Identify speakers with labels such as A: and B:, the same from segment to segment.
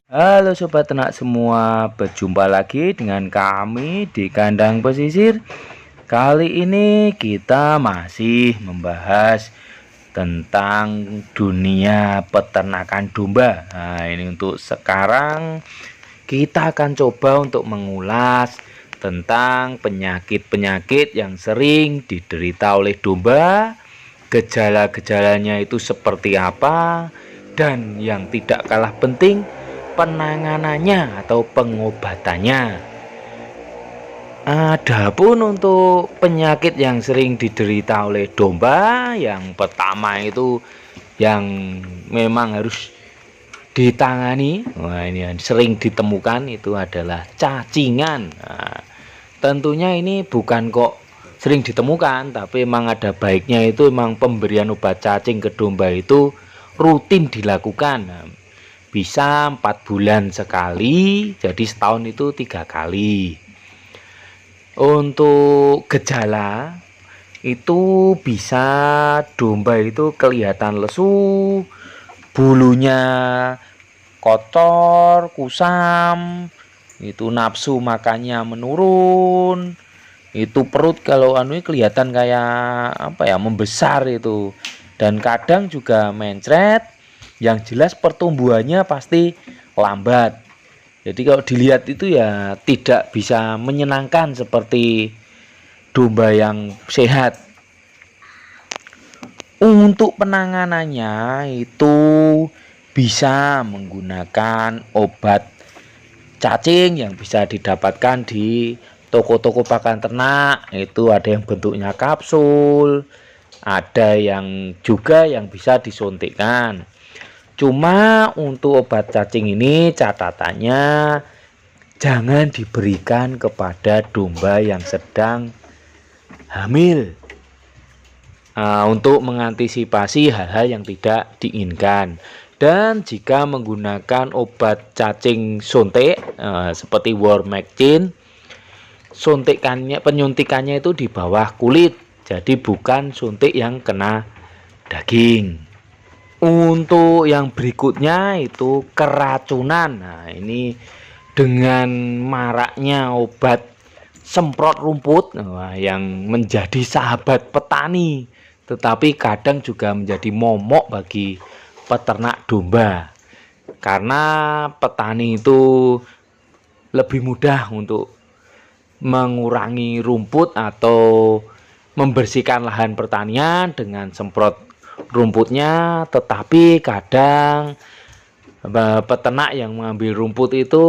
A: Halo sobat ternak semua, berjumpa lagi dengan kami di kandang pesisir. Kali ini kita masih membahas tentang dunia peternakan domba. Nah, ini untuk sekarang kita akan coba untuk mengulas tentang penyakit-penyakit yang sering diderita oleh domba, gejala-gejalanya itu seperti apa, dan yang tidak kalah penting, penanganannya atau pengobatannya. Adapun untuk penyakit yang sering diderita oleh domba, yang pertama itu yang memang harus ditangani, wah ini yang sering ditemukan itu adalah cacingan. Nah, tentunya ini bukan kok sering ditemukan, tapi memang ada baiknya itu memang pemberian obat cacing ke domba itu rutin dilakukan. Nah, bisa 4 bulan sekali, jadi setahun itu 3 kali. Untuk gejala itu bisa domba itu kelihatan lesu, bulunya kotor, kusam, itu nafsu makannya menurun, itu perut kalau kelihatan kayak membesar itu, dan kadang juga mencret. Yang jelas pertumbuhannya pasti lambat. Jadi kalau dilihat itu ya tidak bisa menyenangkan seperti domba yang sehat. Untuk penanganannya itu bisa menggunakan obat cacing yang bisa didapatkan di toko-toko pakan ternak. Itu ada yang bentuknya kapsul, ada yang juga yang bisa disuntikkan. Cuma untuk obat cacing ini catatannya jangan diberikan kepada domba yang sedang hamil. Untuk mengantisipasi hal-hal yang tidak diinginkan. Dan jika menggunakan obat cacing suntik seperti Wormectin, penyuntikannya itu di bawah kulit. Jadi bukan suntik yang kena daging. Untuk yang berikutnya itu keracunan. Nah, ini dengan maraknya obat semprot rumput, yang menjadi sahabat petani, tetapi kadang juga menjadi momok bagi peternak domba. Karena petani itu lebih mudah untuk mengurangi rumput atau membersihkan lahan pertanian dengan semprot rumputnya, tetapi kadang peternak yang mengambil rumput itu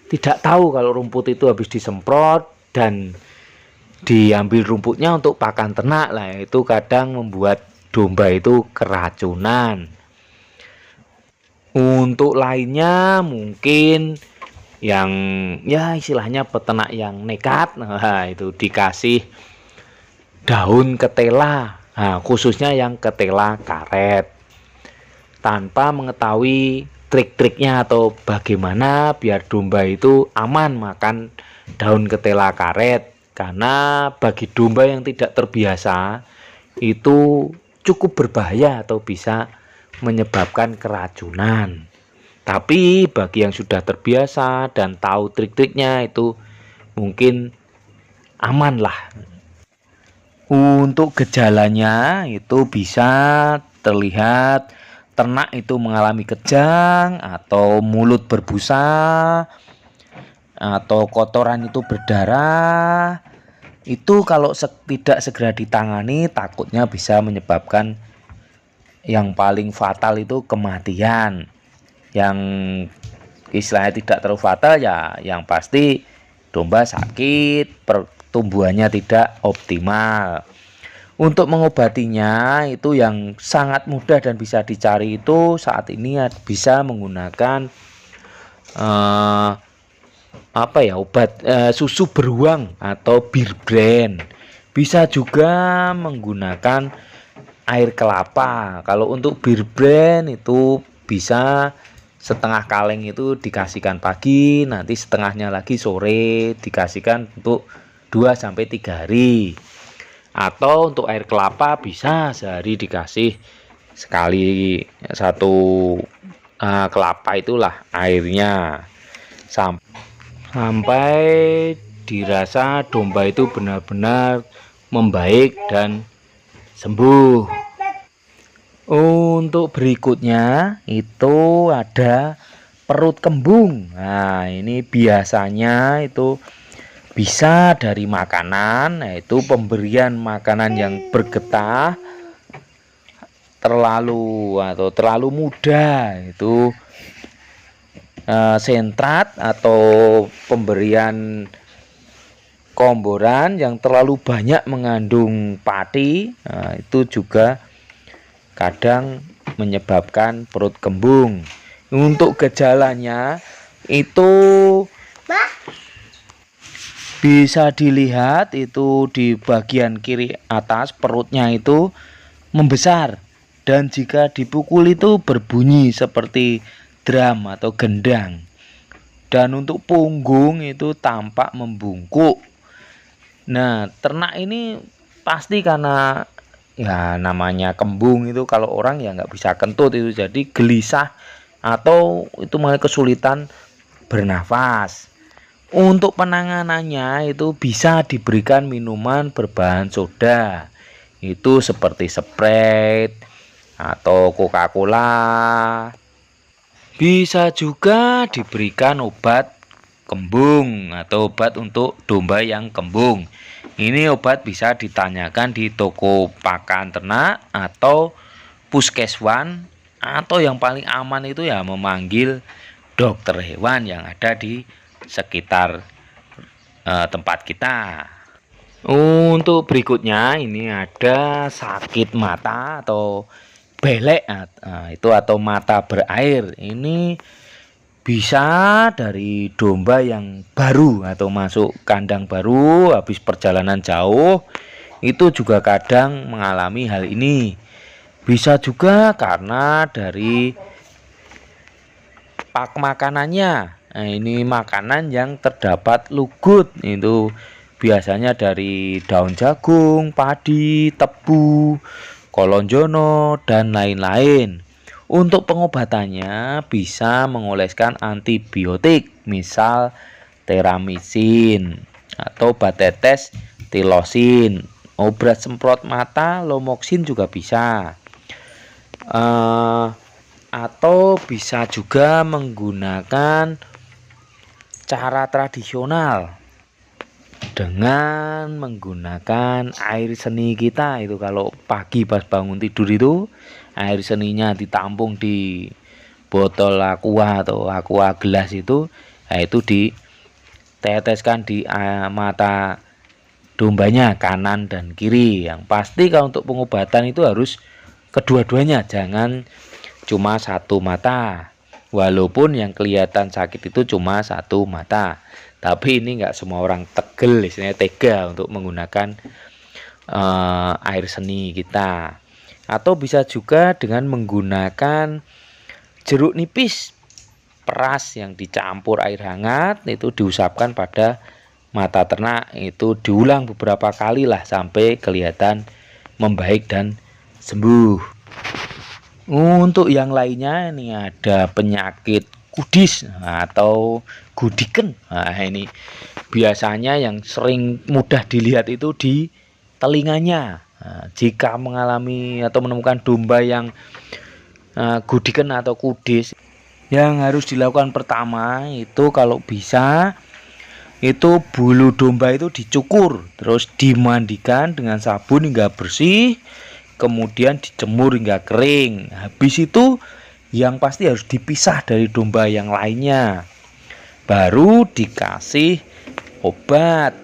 A: tidak tahu kalau rumput itu habis disemprot dan diambil rumputnya untuk pakan ternak lah, itu kadang membuat domba itu keracunan. Untuk lainnya mungkin yang ya istilahnya peternak yang nekat, nah itu dikasih daun ketela. Nah, khususnya yang ketela karet, tanpa mengetahui trik-triknya atau bagaimana biar domba itu aman makan daun ketela karet. Karena bagi domba yang tidak terbiasa itu cukup berbahaya atau bisa menyebabkan keracunan. Tapi bagi yang sudah terbiasa dan tahu trik-triknya itu mungkin aman lah. Untuk gejalanya itu bisa terlihat ternak itu mengalami kejang atau mulut berbusa atau kotoran itu berdarah. Itu kalau tidak segera ditangani takutnya bisa menyebabkan yang paling fatal itu kematian. Yang istilahnya tidak terlalu fatal ya yang pasti domba sakit, pertumbuhannya tidak optimal. Untuk mengobatinya itu yang sangat mudah dan bisa dicari itu saat ini bisa menggunakan obat susu beruang atau bir brand. Bisa juga menggunakan air kelapa. Kalau untuk bir brand itu bisa setengah kaleng itu dikasihkan pagi, nanti setengahnya lagi sore dikasihkan untuk 2-3 hari. Atau untuk air kelapa bisa sehari dikasih sekali 1 kelapa itulah airnya sampai dirasa domba itu benar-benar membaik dan sembuh. Untuk berikutnya itu ada perut kembung. Nah, ini biasanya itu bisa dari makanan, yaitu pemberian makanan yang bergetah terlalu mudah, itu sentrat atau pemberian komboran yang terlalu banyak mengandung pati. Nah, itu juga kadang menyebabkan perut kembung. Untuk gejalanya itu bisa dilihat itu di bagian kiri atas, perutnya itu membesar, dan jika dipukul itu berbunyi seperti drum atau gendang. Dan untuk punggung itu tampak membungkuk. Nah, ternak ini pasti karena ya namanya kembung itu, kalau orang ya nggak bisa kentut itu, jadi gelisah atau itu malah kesulitan bernafas. Untuk penanganannya itu bisa diberikan minuman berbahan soda, itu seperti Sprite atau Coca-Cola. Bisa juga diberikan obat kembung atau obat untuk domba yang kembung. Ini obat bisa ditanyakan di toko pakan ternak atau puskeswan, atau yang paling aman itu ya memanggil dokter hewan yang ada di sekitar tempat kita. Untuk berikutnya ini ada sakit mata atau belek, itu atau mata berair. Ini bisa dari domba yang baru atau masuk kandang baru habis perjalanan jauh, itu juga kadang mengalami hal ini. Bisa juga karena dari pak makanannya. Nah, ini makanan yang terdapat lugut, itu biasanya dari daun jagung, padi, tebu, kolonjono, dan lain-lain. Untuk pengobatannya bisa mengoleskan antibiotik, misal teramisin atau obat tetes tilosin. Obat semprot mata lomoksin juga bisa. Atau bisa juga menggunakan cara tradisional dengan menggunakan air seni kita. Itu kalau pagi pas bangun tidur itu air seninya ditampung di botol aqua atau aqua gelas itu, nah itu diteteskan di mata dombanya kanan dan kiri. Yang pasti kalau untuk pengobatan itu harus kedua-duanya, jangan cuma satu mata. Walaupun yang kelihatan sakit itu cuma satu mata, tapi ini enggak semua orang tegel, istilahnya tega untuk menggunakan air seni kita. Atau bisa juga dengan menggunakan jeruk nipis peras yang dicampur air hangat, itu diusapkan pada mata ternak, itu diulang beberapa kali lah sampai kelihatan membaik dan sembuh. Untuk yang lainnya ini ada penyakit kudis atau gudiken. Nah, ini biasanya yang sering mudah dilihat itu di telinganya. Nah, jika mengalami atau menemukan domba yang gudiken atau kudis, yang harus dilakukan pertama itu kalau bisa itu bulu domba itu dicukur, terus dimandikan dengan sabun hingga bersih, kemudian dijemur hingga kering. Habis itu yang pasti harus dipisah dari domba yang lainnya, baru dikasih obat.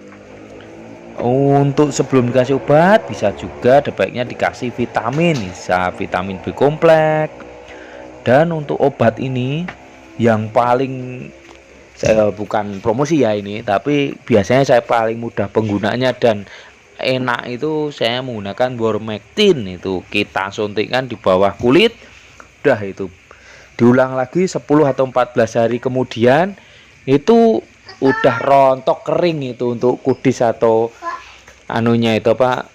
A: Untuk sebelum dikasih obat bisa juga baiknya dikasih vitamin, bisa vitamin B kompleks. Dan untuk obat ini yang paling, saya bukan promosi ya ini, tapi biasanya saya paling mudah penggunaannya dan enak itu saya menggunakan Wormectin. Itu kita suntikkan di bawah kulit, udah itu diulang lagi 10 atau 14 hari kemudian itu udah rontok kering. Itu untuk kudis atau anunya itu apa,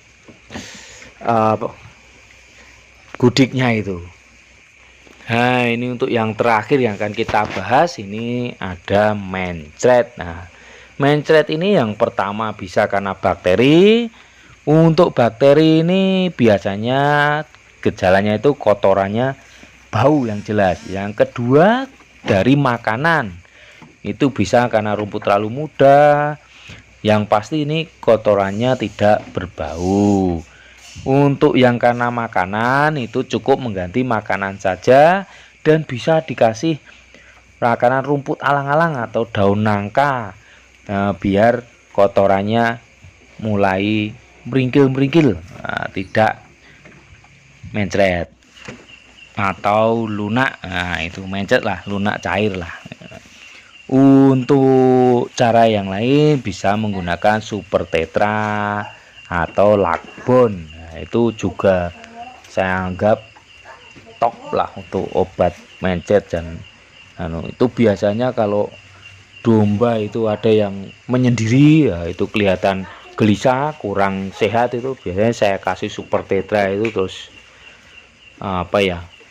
A: gudiknya itu. Nah, ini untuk yang terakhir yang akan kita bahas, ini ada mencret. Nah, mencret ini yang pertama bisa karena bakteri. Untuk bakteri ini biasanya gejalanya itu kotorannya bau yang jelas. Yang kedua dari makanan, itu bisa karena rumput terlalu muda. Yang pasti ini kotorannya tidak berbau. Untuk yang karena makanan itu cukup mengganti makanan saja, dan bisa dikasih makanan rumput alang-alang atau daun nangka, biar kotorannya mulai meringkil-meringkil, tidak mencret atau lunak. Nah, itu mencret lah, lunak cair lah. Untuk cara yang lain bisa menggunakan super tetra atau lakbon. Nah, itu juga saya anggap top lah untuk obat mencret. Dan itu biasanya kalau domba itu ada yang menyendiri, ya itu kelihatan gelisah, kurang sehat, itu biasanya saya kasih super tetra itu, terus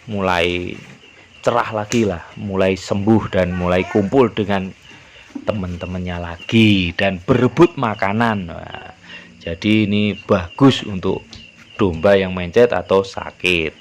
A: mulai cerah lagi lah, mulai sembuh dan mulai kumpul dengan teman-temannya lagi dan berebut makanan. Nah, jadi ini bagus untuk domba yang mencret atau sakit.